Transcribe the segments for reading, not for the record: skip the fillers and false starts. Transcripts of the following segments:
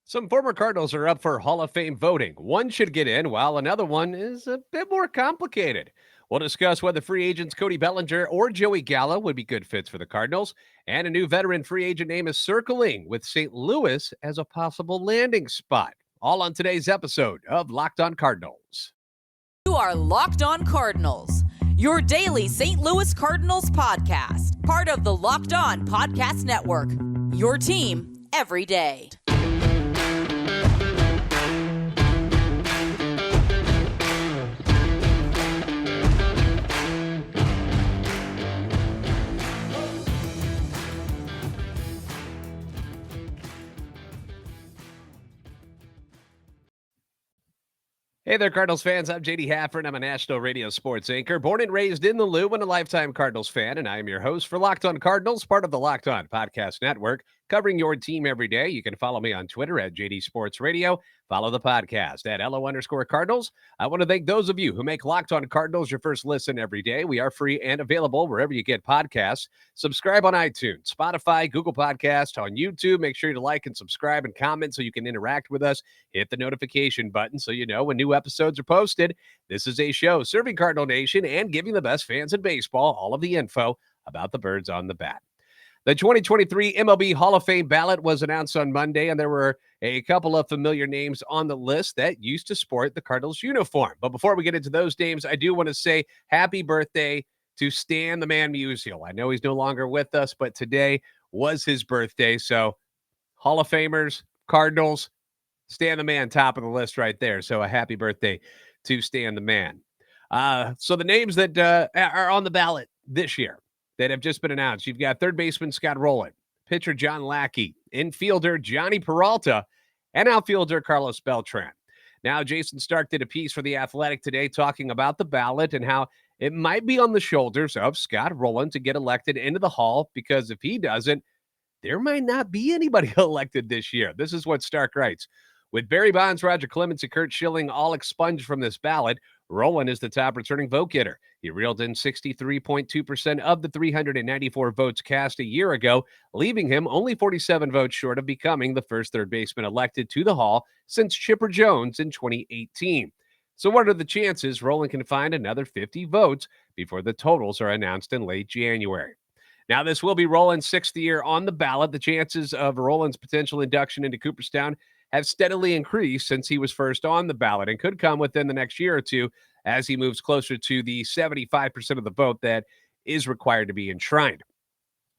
Some former Cardinals are up for Hall of Fame voting. One should get in, while another one is a bit more complicated. We'll discuss whether free agents Cody Bellinger or Joey Gallo would be good fits for the Cardinals, and a new veteran free agent name is circling with St. Louis as a possible landing spot. All on today's episode of Locked On Cardinals. You are Locked On Cardinals, your daily St. Louis Cardinals podcast, part of the Locked On Podcast Network, your team every day. Hey there, Cardinals fans. I'm JD Hafford. I'm a national radio sports anchor, born and raised in the Lou and a lifetime Cardinals fan, and I am your host for Locked On Cardinals, part of the Locked On Podcast Network, covering your team every day. You can follow me on Twitter at JD Sports Radio. Follow the podcast at LO_Cardinals. I want to thank those of you who make Locked On Cardinals your first listen every day. We are free and available wherever you get podcasts. Subscribe on iTunes, Spotify, Google Podcasts, on YouTube. Make sure to like and subscribe and comment so you can interact with us. Hit the notification button so you know when new episodes are posted. This is a show serving Cardinal Nation and giving the best fans in baseball all of the info about the birds on the bat. The 2023 MLB Hall of Fame ballot was announced on Monday, and there were a couple of familiar names on the list that used to sport the Cardinals uniform. But before we get into those names, I do want to say happy birthday to Stan the Man Musial. I know he's no longer with us, but today was his birthday. So Hall of Famers, Cardinals, Stan the Man, top of the list right there. So a happy birthday to Stan the Man. So the names that are on the ballot this year that have just been announced. You've got third baseman Scott Rolen, pitcher John Lackey, infielder Jhonny Peralta, and outfielder Carlos Beltran. Now, Jason Stark did a piece for The Athletic today talking about the ballot and how it might be on the shoulders of Scott Rolen to get elected into the Hall, because if he doesn't, there might not be anybody elected this year. This is what Stark writes. With Barry Bonds, Roger Clemens, and Curt Schilling all expunged from this ballot, Rolen is the top returning vote getter. He reeled in 63.2% of the 394 votes cast a year ago, leaving him only 47 votes short of becoming the first third baseman elected to the Hall since Chipper Jones in 2018. So what are the chances Rolen can find another 50 votes before the totals are announced in late January? Now, this will be Rolen's sixth year on the ballot. The chances of Rolen's potential induction into Cooperstown have steadily increased since he was first on the ballot and could come within the next year or two as he moves closer to the 75% of the vote that is required to be enshrined.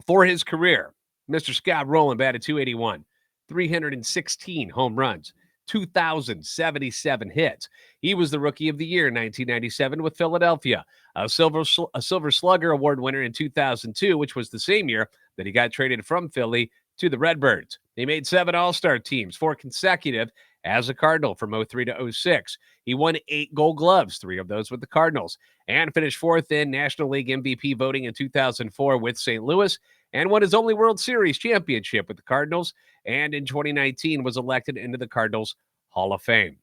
For his career, Mr. Scott Rolen batted .281, 316 home runs, 2,077 hits. He was the Rookie of the Year in 1997 with Philadelphia, a Silver Slugger Award winner in 2002, which was the same year that he got traded from Philly to the Redbirds. He made 7 All-Star teams, 4 consecutive as a Cardinal from 03 to 06. He won 8 Gold Gloves, 3 of those with the Cardinals, and finished 4th in National League MVP voting in 2004 with St. Louis, and won his only World Series championship with the Cardinals, and in 2019 was elected into the Cardinals Hall of Fame.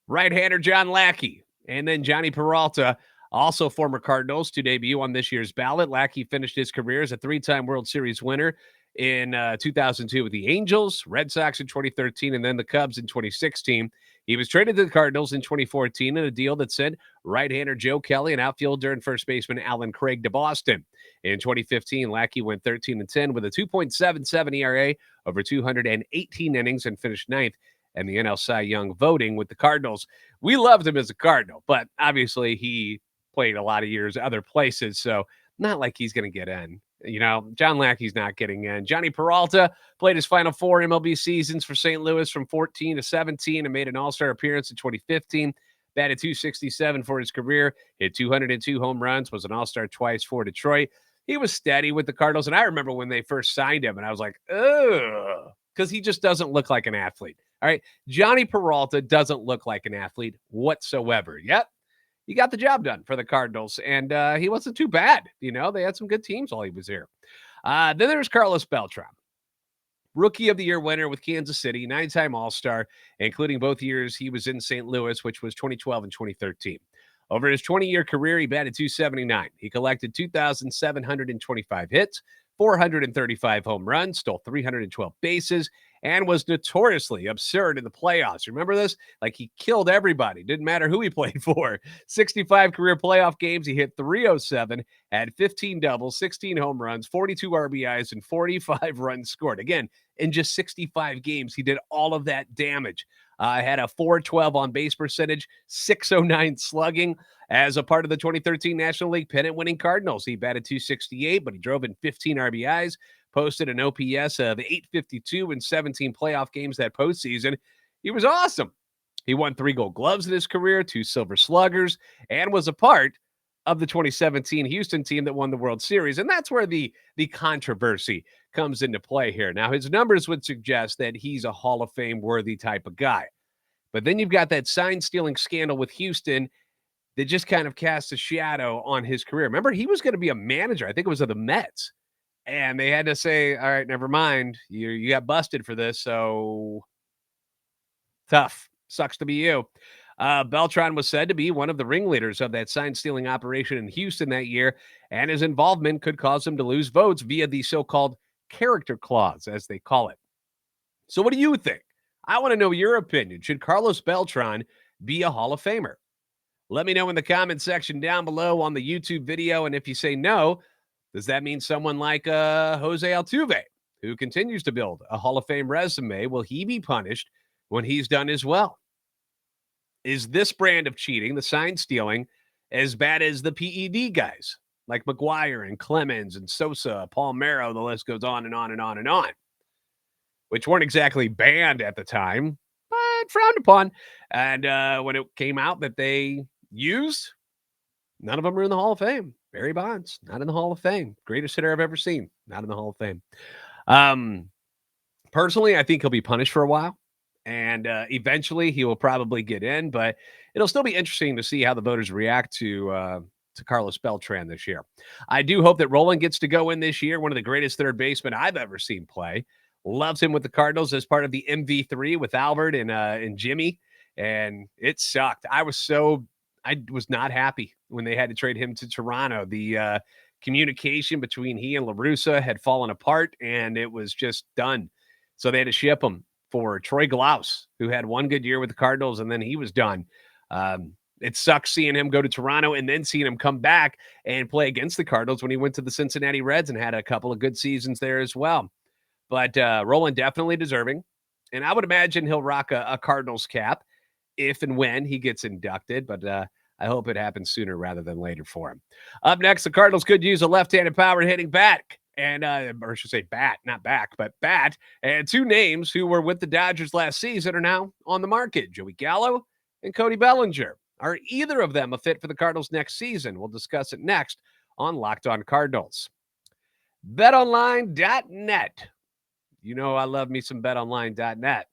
Right-hander John Lackey, and then Jhonny Peralta, also former Cardinals, to debut on this year's ballot. Lackey finished his career as a 3-time World Series winner in 2002 with the Angels, Red Sox in 2013, and then the Cubs in 2016. He was traded to the Cardinals in 2014 in a deal that sent right-hander Joe Kelly and outfielder and first baseman Alan Craig to Boston. In 2015, Lackey went 13-10 with a 2.77 ERA over 218 innings and finished 9th in the NL Cy Young voting with the Cardinals. We loved him as a Cardinal, but obviously he played a lot of years other places, so not like he's going to get in. You know, John Lackey's not getting in. Jhonny Peralta played his final 4 MLB seasons for St. Louis from 14 to 17 and made an All-Star appearance in 2015. Batted .267 for his career, hit 202 home runs, was an All-Star twice for Detroit. He was steady with the Cardinals, and I remember when they first signed him, and I was like, ugh, because he just doesn't look like an athlete. All right, Jhonny Peralta doesn't look like an athlete whatsoever. Yep. He got the job done for the Cardinals, and he wasn't too bad. You know, they had some good teams while he was here. Then there's Carlos Beltran, Rookie of the Year winner with Kansas City, 9-time All-Star, including both years he was in St. Louis, which was 2012 and 2013. Over his 20-year career, he batted .279. He collected 2,725 hits, 435 home runs, stole 312 bases, and was notoriously absurd in the playoffs. Remember this? Like, he killed everybody. Didn't matter who he played for. 65 career playoff games. He hit 307, had 15 doubles, 16 home runs, 42 RBIs, and 45 runs scored. Again, in just 65 games, he did all of that damage. Had a 412 on base percentage, 609 slugging. As a part of the 2013 National League pennant-winning Cardinals, he batted .268, but he drove in 15 RBIs, posted an OPS of .852 in 17 playoff games that postseason. He was awesome. He won 3 Gold Gloves in his career, 2 Silver Sluggers, and was a part of the 2017 Houston team that won the World Series. And that's where the controversy comes into play here. Now, his numbers would suggest that he's a Hall of Fame worthy type of guy. But then you've got that sign stealing scandal with Houston that just kind of casts a shadow on his career. Remember, he was going to be a manager. I think it was of the Mets. And they had to say, all right, never mind. You got busted for this. So tough. Sucks to be you. Beltran was said to be one of the ringleaders of that sign stealing operation in Houston that year, and his involvement could cause him to lose votes via the so-called character clause, as they call it. So what do you think? I want to know your opinion. Should Carlos Beltran be a Hall of Famer? Let me know in the comment section down below on the YouTube video. And if you say no, does that mean someone like Jose Altuve, who continues to build a Hall of Fame resume, will he be punished when he's done as well? Is this brand of cheating, the sign stealing, as bad as the PED guys like McGuire and Clemens and Sosa, Palmeiro? The list goes on and on and on and on, which weren't exactly banned at the time, but frowned upon. And when it came out that they used, none of them are in the Hall of Fame. Barry Bonds, not in the Hall of Fame. Greatest hitter I've ever seen, not in the Hall of Fame. Personally, I think he'll be punished for a while. And eventually he will probably get in, but it'll still be interesting to see how the voters react to Carlos Beltran this year. I do hope that Rolen gets to go in this year, one of the greatest third basemen I've ever seen play. Loves him with the Cardinals as part of the MV3 with Albert and Jimmy, and it sucked. I was not happy when they had to trade him to Toronto. The communication between he and La Russa had fallen apart, and it was just done. So they had to ship him for Troy Glaus, who had one good year with the Cardinals, and then he was done. It sucks seeing him go to Toronto and then seeing him come back and play against the Cardinals when he went to the Cincinnati Reds and had a couple of good seasons there as well. But Rolen definitely deserving. And I would imagine he'll rock a Cardinals cap if and when he gets inducted. But I hope it happens sooner rather than later for him. Up next, the Cardinals could use a left-handed power hitting back. And, or I should say bat, not back, but bat. And 2 names who were with the Dodgers last season are now on the market, Joey Gallo and Cody Bellinger. Are either of them a fit for the Cardinals next season? We'll discuss it next on Locked On Cardinals. BetOnline.net. You know I love me some BetOnline.net.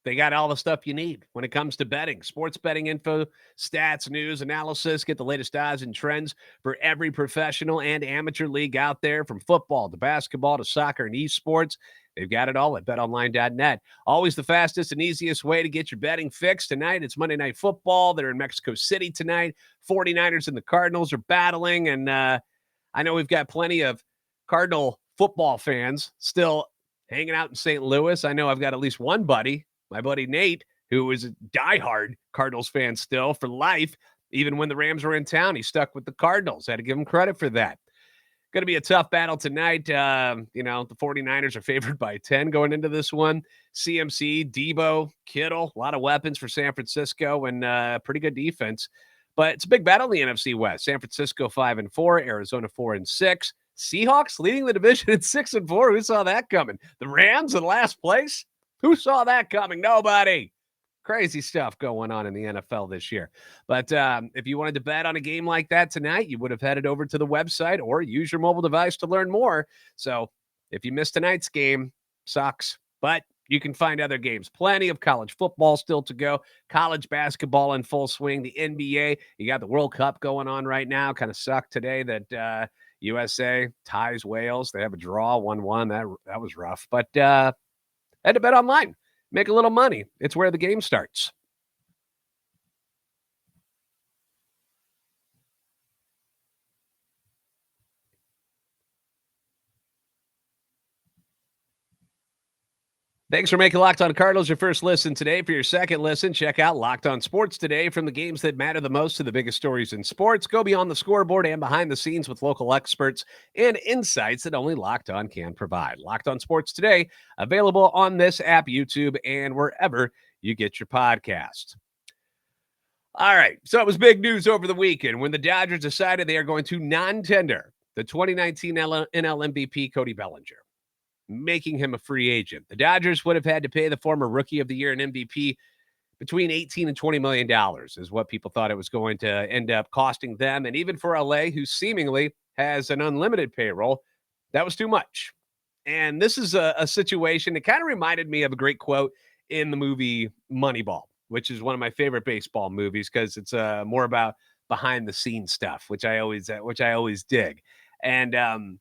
They got all the stuff you need when it comes to betting. Sports betting info, stats, news, analysis. Get the latest odds and trends for every professional and amateur league out there, from football to basketball to soccer and esports. They've got it all at betonline.net. Always the fastest and easiest way to get your betting fixed. Tonight, it's Monday Night Football. They're in Mexico City tonight. 49ers and the Cardinals are battling, and I know we've got plenty of Cardinal football fans still hanging out in St. Louis. I know I've got at least one buddy, my buddy Nate, who is a diehard Cardinals fan still for life. Even when the Rams were in town, he stuck with the Cardinals. I had to give him credit for that. Going to be a tough battle tonight. The 49ers are favored by 10 going into this one. CMC, Debo, Kittle, a lot of weapons for San Francisco, and pretty good defense. But it's a big battle in the NFC West. San Francisco 5-4, Arizona 4-6. Seahawks leading the division at 6-4. Who saw that coming? The Rams in last place? Who saw that coming? Nobody. Crazy stuff going on in the NFL this year. But if you wanted to bet on a game like that tonight, you would have headed over to the website or use your mobile device to learn more. So if you missed tonight's game, sucks. But you can find other games. Plenty of college football still to go. College basketball in full swing. The NBA. You got the World Cup going on right now. Kind of sucked today that USA ties Wales. They have a draw, 1-1. That was rough. But head to BetOnline. Make a little money. It's where the game starts. Thanks for making Locked On Cardinals your first listen today. For your second listen, check out Locked On Sports Today. From the games that matter the most to the biggest stories in sports, go beyond the scoreboard and behind the scenes with local experts and insights that only Locked On can provide. Locked On Sports Today, available on this app, YouTube, and wherever you get your podcasts. All right, so it was big news over the weekend when the Dodgers decided they are going to non-tender the 2019 NL MVP Cody Bellinger, making him a free agent. The Dodgers would have had to pay the former Rookie of the Year and MVP between $18 and $20 million is what people thought it was going to end up costing them. And even for LA, who seemingly has an unlimited payroll, that was too much. And this is a situation that kind of reminded me of a great quote in the movie Moneyball, which is one of my favorite baseball movies because it's more about behind the scenes stuff, which I always dig. And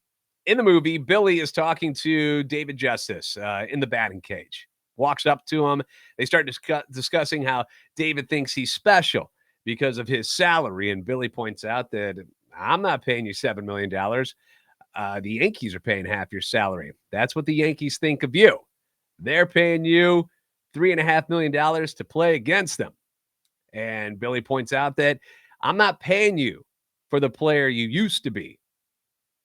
in the movie, Billy is talking to David Justice in the batting cage. Walks up to him. They start discussing how David thinks he's special because of his salary. And Billy points out that I'm not paying you $7 million. The Yankees are paying half your salary. That's what the Yankees think of you. They're paying you $3.5 million to play against them. And Billy points out that I'm not paying you for the player you used to be.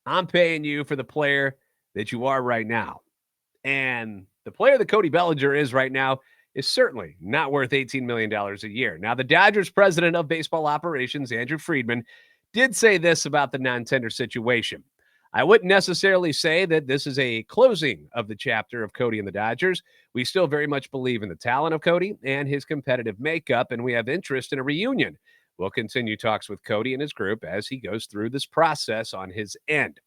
I'm paying you for the player that you are right now. And the player that Cody Bellinger is right now is certainly not worth $18 million a year. Now, the Dodgers president of baseball operations, Andrew Friedman, did say this about the non-tender situation. I wouldn't necessarily say that this is a closing of the chapter of Cody and the Dodgers. We still very much believe in the talent of Cody and his competitive makeup, and we have interest in a reunion. We'll continue talks with Cody and his group as he goes through this process on his end.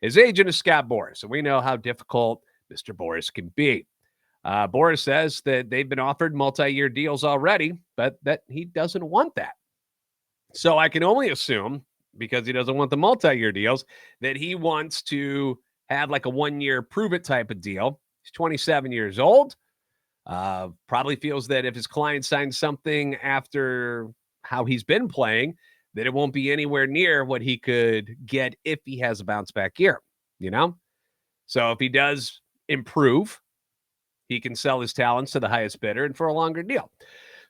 His agent is Scott Boras, and we know how difficult Mr. Boras can be. Boras says that they've been offered multi-year deals already, but that he doesn't want that. So I can only assume, because he doesn't want the multi-year deals, that he wants to have like a one-year prove-it type of deal. He's 27 years old. Probably feels that if his client signs something after how he's been playing, that it won't be anywhere near what he could get if he has a bounce-back year, you know? So if he does improve, he can sell his talents to the highest bidder and for a longer deal.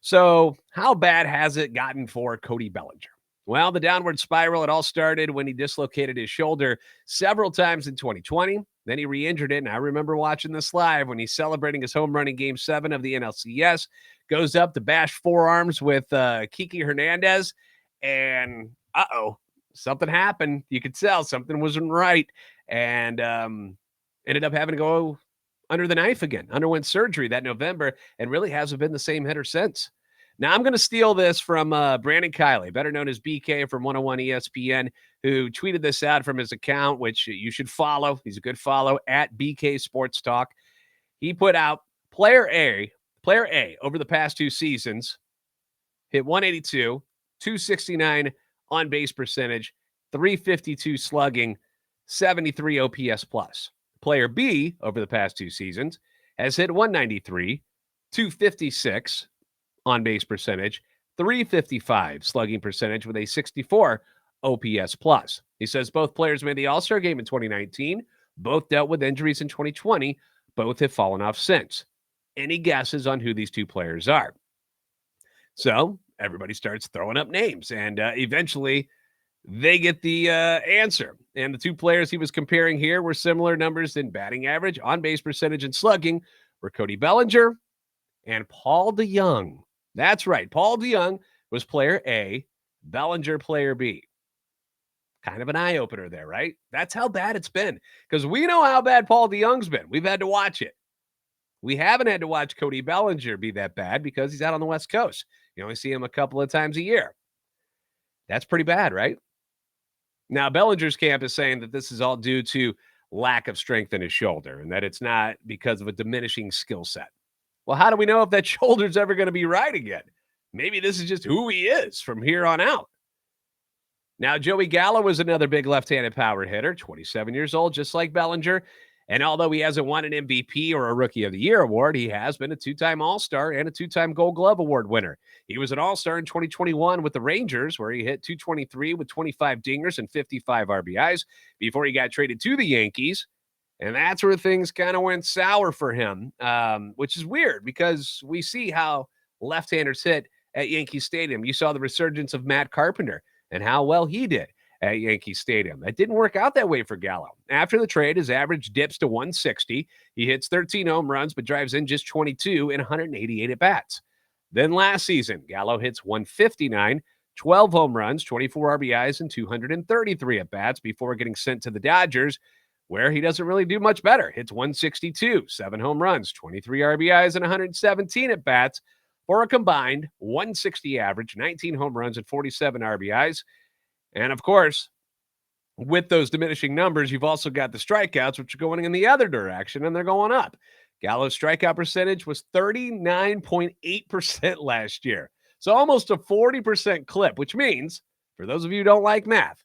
So how bad has it gotten for Cody Bellinger? Well, the downward spiral, it all started when he dislocated his shoulder several times in 2020. Then he re-injured it, and I remember watching this live when he's celebrating his home run in Game 7 of the NLCS, goes up to bash forearms with Kiki Hernandez, and something happened. You could tell something wasn't right, and ended up having to go under the knife again. Underwent surgery that November, and really hasn't been the same hitter since. Now, I'm going to steal this from Brandon Kiley, better known as BK from 101 ESPN, who tweeted this out from his account, which you should follow. He's a good follow, at BK Sports Talk. He put out player A over the past two seasons, hit 182, 269 on base percentage, 352 slugging, 73 OPS plus. Player B over the past two seasons has hit 193, 256 on base percentage, 355 slugging percentage with a 64 OPS plus. He says both players made the All-Star game in 2019, both dealt with injuries in 2020, both have fallen off since. Any guesses on who these two players are? So everybody starts throwing up names, and eventually they get the answer. And the two players he was comparing here were similar numbers in batting average, on base percentage, and slugging, were Cody Bellinger and Paul DeJong. That's right. Paul DeJong was player A, Bellinger player B. Kind of an eye-opener there, right? That's how bad it's been. Because we know how bad Paul DeJong's been. We've had to watch it. We haven't had to watch Cody Bellinger be that bad because he's out on the West Coast. You only see him a couple of times a year. That's pretty bad, right? Now, Bellinger's camp is saying that this is all due to lack of strength in his shoulder and that it's not because of a diminishing skill set. Well, how do we know if that shoulder's ever going to be right again? Maybe this is just who he is from here on out. Now, Joey Gallo was another big left-handed power hitter, 27 years old, just like Bellinger. And although he hasn't won an MVP or a Rookie of the Year award, he has been a two-time All-Star and a two-time Gold Glove Award winner. He was an All-Star in 2021 with the Rangers, where he hit .223 with 25 dingers and 55 RBIs before he got traded to the Yankees And that's where things kind of went sour for him, which is weird because we see how left-handers hit at Yankee Stadium. You saw the resurgence of Matt Carpenter and how well he did at Yankee Stadium. That didn't work out that way for Gallo. After the trade, his average dips to 160. He hits 13 home runs, but drives in just 22 in 188 at-bats. Then last season, Gallo hits 159, 12 home runs, 24 RBIs, and 233 at-bats before getting sent to the Dodgers, where he doesn't really do much better. Hits 162, 7 home runs, 23 RBIs, and 117 at-bats for a combined 160 average, 19 home runs, and 47 RBIs. And of course, with those diminishing numbers, you've also got the strikeouts, which are going in the other direction, and they're going up. Gallo's strikeout percentage was 39.8% last year. So almost a 40% clip, which means, for those of you who don't like math,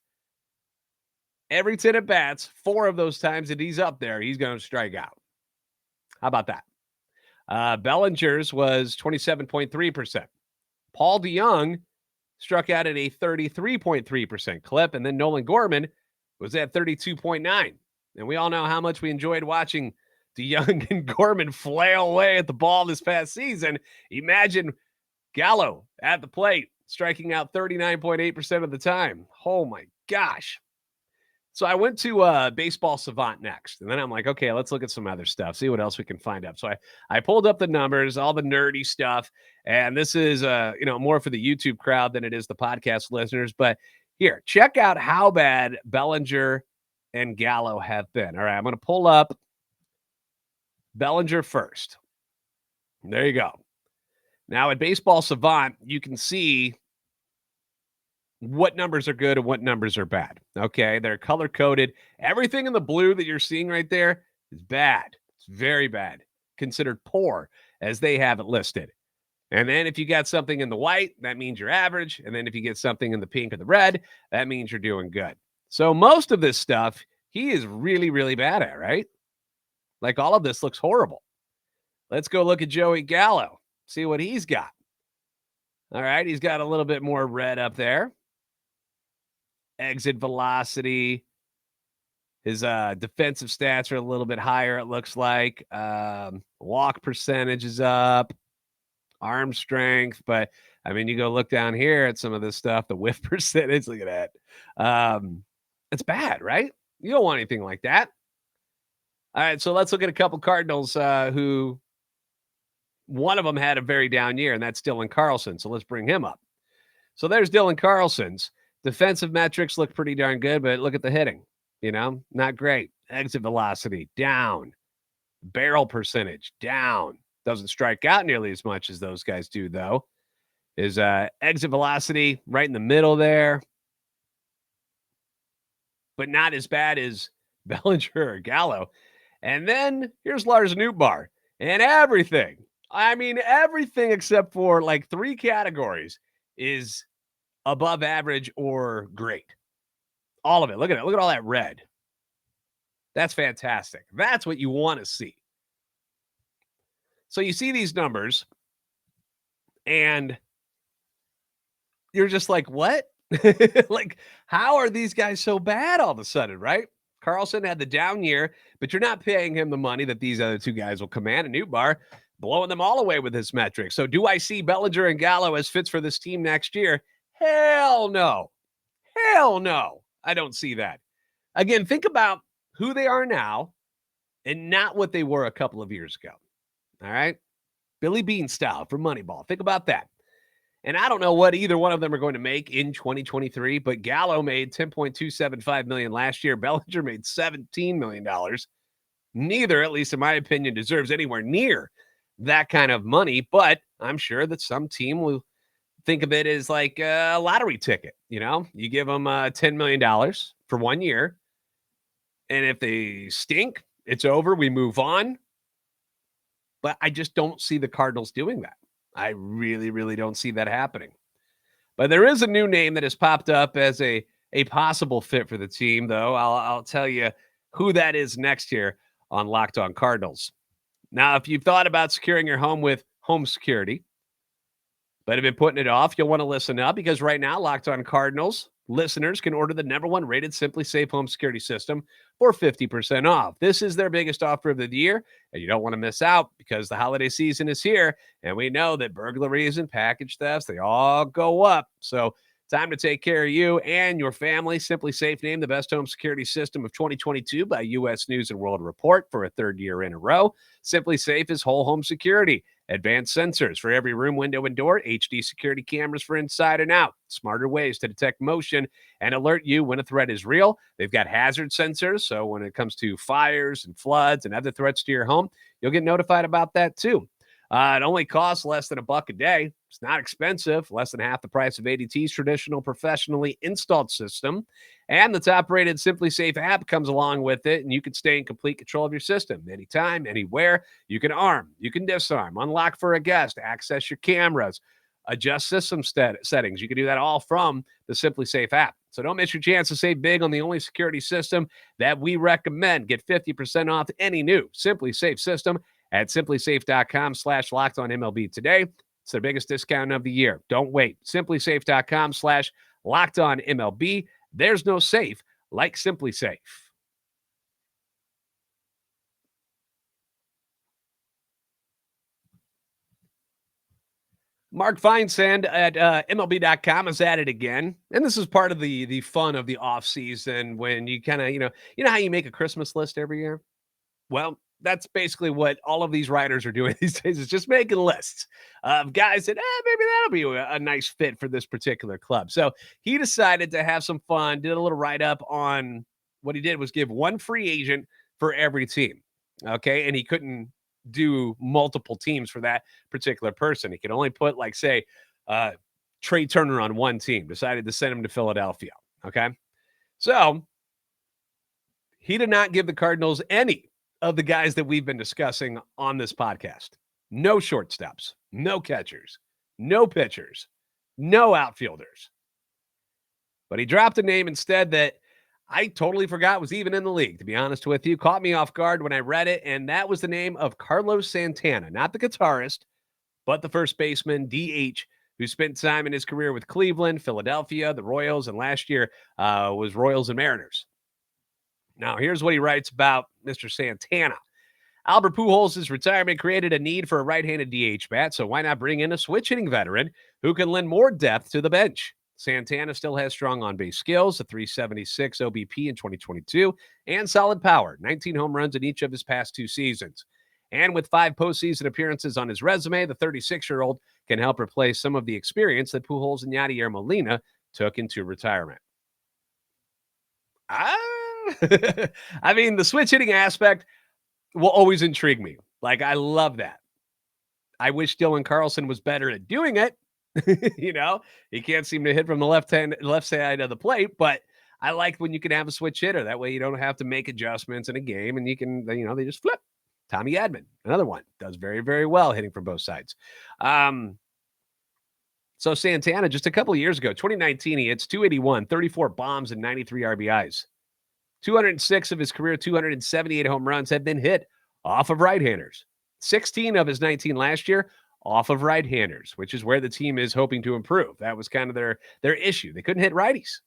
every 10 at-bats, 4 of those times that he's up there, he's going to strike out. How about that? Bellinger's was 27.3%. Paul DeJong struck out at a 33.3% clip, and then Nolan Gorman was at 32.9. And we all know how much we enjoyed watching DeJong and Gorman flail away at the ball this past season. Imagine Gallo at the plate striking out 39.8% of the time. Oh my gosh. So I went to Baseball Savant next, and then I'm like, okay, let's look at some other stuff, see what else we can find up. So I pulled up the numbers, all the nerdy stuff, and this is more for the YouTube crowd than it is the podcast listeners. But here, check out how bad Bellinger and Gallo have been. All right, I'm going to pull up Bellinger first. There you go. Now at Baseball Savant, you can see what numbers are good and what numbers are bad. Okay, they're color-coded. Everything in the blue that you're seeing right there is bad. It's very bad. Considered poor, as they have it listed. And then if you got something in the white, that means you're average. And then if you get something in the pink or the red, that means you're doing good. So most of this stuff, he is really, really bad at, right? Like all of this looks horrible. Let's go look at Joey Gallo, see what he's got. All right, he's got a little bit more red up there. Exit velocity. His defensive stats are a little bit higher, it looks like. Walk percentage is up. Arm strength. But, I mean, you go look down here at some of this stuff, the whiff percentage. Look at that. It's bad, right? You don't want anything like that. All right, so let's look at a couple Cardinals who one of them had a very down year, and that's Dylan Carlson. So let's bring him up. So there's Dylan Carlson's. Defensive metrics look pretty darn good, but look at the hitting. Not great. Exit velocity, down. Barrel percentage, down. Doesn't strike out nearly as much as those guys do, though. His exit velocity right in the middle there, but not as bad as Bellinger or Gallo. And then here's Lars Nootbaar. And everything, I mean, everything except for like 3 categories is above average or great. All of it. Look at it. Look at all that red. That's fantastic. That's what you want to see. So you see these numbers and you're just like, what? Like, how are these guys so bad all of a sudden, right? Carlson had the down year, but you're not paying him the money that these other 2 guys will command. And Nootbaar blowing them all away with his metrics. So do I see Bellinger and Gallo as fits for this team next year? Hell no. Hell no. I don't see that. Again, think about who they are now and not what they were a couple of years ago. All right? Billy Beane style for Moneyball. Think about that. And I don't know what either one of them are going to make in 2023, but Gallo made $10.275 million last year. Bellinger made $17 million. Neither, at least in my opinion, deserves anywhere near that kind of money, but I'm sure that some team will think of it as like a lottery ticket. You give them $10 million for 1 year. And if they stink, it's over. We move on. But I just don't see the Cardinals doing that. I really, really don't see that happening. But there is a new name that has popped up as a possible fit for the team, though. I'll tell you who that is next here on Locked On Cardinals. Now, if you've thought about securing your home with home security, but have been putting it off, you'll want to listen up because right now, Locked On Cardinals listeners can order the #1 rated SimpliSafe home security system for 50% off. This is their biggest offer of the year, and you don't want to miss out because the holiday season is here, and we know that burglaries and package thefts, they all go up. So time to take care of you and your family. SimpliSafe named the best home security system of 2022 by U.S. News and World Report for a third year in a row. SimpliSafe is whole home security. Advanced sensors for every room, window, and door, HD security cameras for inside and out, smarter ways to detect motion and alert you when a threat is real. They've got hazard sensors, so when it comes to fires and floods and other threats to your home, you'll get notified about that too. It only costs less than $1 a day. It's not expensive, less than half the price of ADT's traditional professionally installed system. And the top-rated SimpliSafe app comes along with it, and you can stay in complete control of your system anytime, anywhere. You can arm, you can disarm, unlock for a guest, access your cameras, adjust system settings. You can do that all from the SimpliSafe app. So don't miss your chance to save big on the only security system that we recommend. Get 50% off any new SimpliSafe system at simplisafe.com/lockedonmlb today. It's their biggest discount of the year. Don't wait. simplisafe.com/lockedonmlb. There's no safe like SimpliSafe. Mark Feinsand at MLB.com is at it again. And this is part of the fun of the offseason when you kind of, you know how you make a Christmas list every year? Well, that's basically what all of these writers are doing these days is just making lists of guys that maybe that'll be a nice fit for this particular club. So he decided to have some fun, did a little write-up on what he did was give one free agent for every team. Okay. And he couldn't do multiple teams for that particular person. He could only put, like, say, Trey Turner on one team, decided to send him to Philadelphia. Okay. So he did not give the Cardinals any of the guys that we've been discussing on this podcast. No shortstops, no catchers, no pitchers, no outfielders. But he dropped a name instead that I totally forgot was even in the league, to be honest with you. Caught me off guard when I read it, and that was the name of Carlos Santana, not the guitarist, but the first baseman, DH, who spent time in his career with Cleveland, Philadelphia, the Royals, and last year was Royals and Mariners. Now, here's what he writes about Mr. Santana. Albert Pujols' retirement created a need for a right-handed DH bat, so why not bring in a switch-hitting veteran who can lend more depth to the bench? Santana still has strong on-base skills, a 376 OBP in 2022, and solid power, 19 home runs in each of his past 2 seasons. And with 5 postseason appearances on his resume, the 36-year-old can help replace some of the experience that Pujols and Yadier Molina took into retirement. I mean, the switch hitting aspect will always intrigue me. Like, I love that. I wish Dylan Carlson was better at doing it. He can't seem to hit from the left side of the plate, but I like when you can have a switch hitter. That way you don't have to make adjustments in a game, and you can, they just flip. Tommy Edman, another one, does very, very well hitting from both sides. So Santana, just a couple of years ago, 2019, he hits 281, 34 bombs, and 93 RBIs. 206 of his career 278 home runs have been hit off of right-handers. 16 of his 19 last year off of right-handers, which is where the team is hoping to improve. That was kind of their issue. They couldn't hit righties,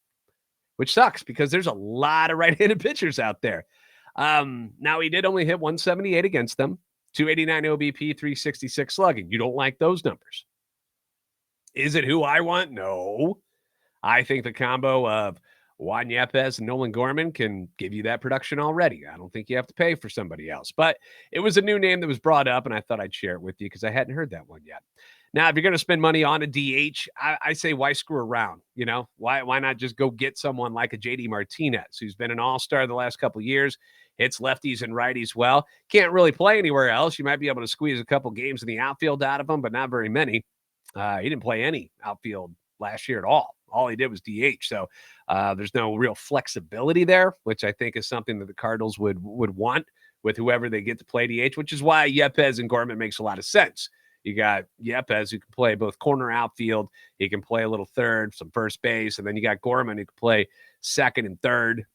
which sucks because there's a lot of right-handed pitchers out there. Now, he did only hit 178 against them, 289 OBP, 366 slugging. You don't like those numbers. Is it who I want? No. I think the combo of Juan Yepez and Nolan Gorman can give you that production already. I don't think you have to pay for somebody else. But it was a new name that was brought up, and I thought I'd share it with you because I hadn't heard that one yet. Now, if you're going to spend money on a DH, I say why screw around? Why not just go get someone like a JD Martinez, who's been an all-star the last couple of years, hits lefties and righties well, can't really play anywhere else. You might be able to squeeze a couple games in the outfield out of him, but not very many. He didn't play any outfield last year at all. All he did was DH. So there's no real flexibility there, which I think is something that the Cardinals would want with whoever they get to play DH, which is why Yepez and Gorman makes a lot of sense. You got Yepez, who can play both corner outfield. He can play a little third, some first base. And then you got Gorman, who can play second and third.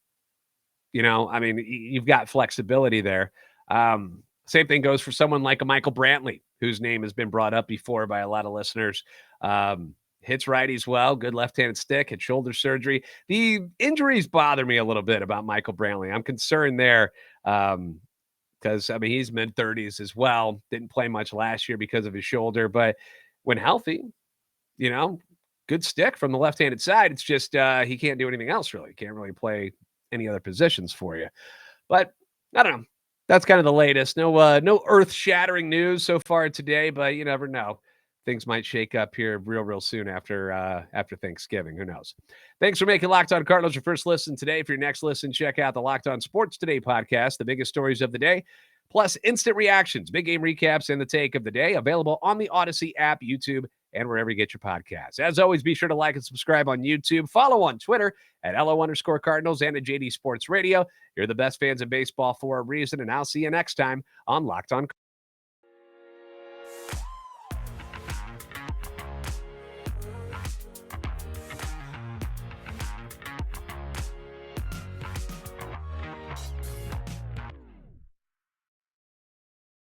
You've got flexibility there. Same thing goes for someone like a Michael Brantley, whose name has been brought up before by a lot of listeners. hits righties well, good left-handed stick, had shoulder surgery. The injuries bother me a little bit about Michael Brantley. I'm concerned there because, he's mid-30s as well. Didn't play much last year because of his shoulder, but when healthy, good stick from the left-handed side. It's just he can't do anything else, really. Can't really play any other positions for you. But I don't know. That's kind of the latest. No earth-shattering news so far today, but you never know. Things might shake up here real soon after Thanksgiving. Who knows? Thanks for making Locked On Cardinals your first listen today. For your next listen, check out the Locked On Sports Today podcast, the biggest stories of the day, plus instant reactions, big game recaps, and the take of the day, available on the Odyssey app, YouTube, and wherever you get your podcasts. As always, be sure to like and subscribe on YouTube. Follow on Twitter at @LO_Cardinals and at JD Sports Radio. You're the best fans of baseball for a reason, and I'll see you next time on Locked On.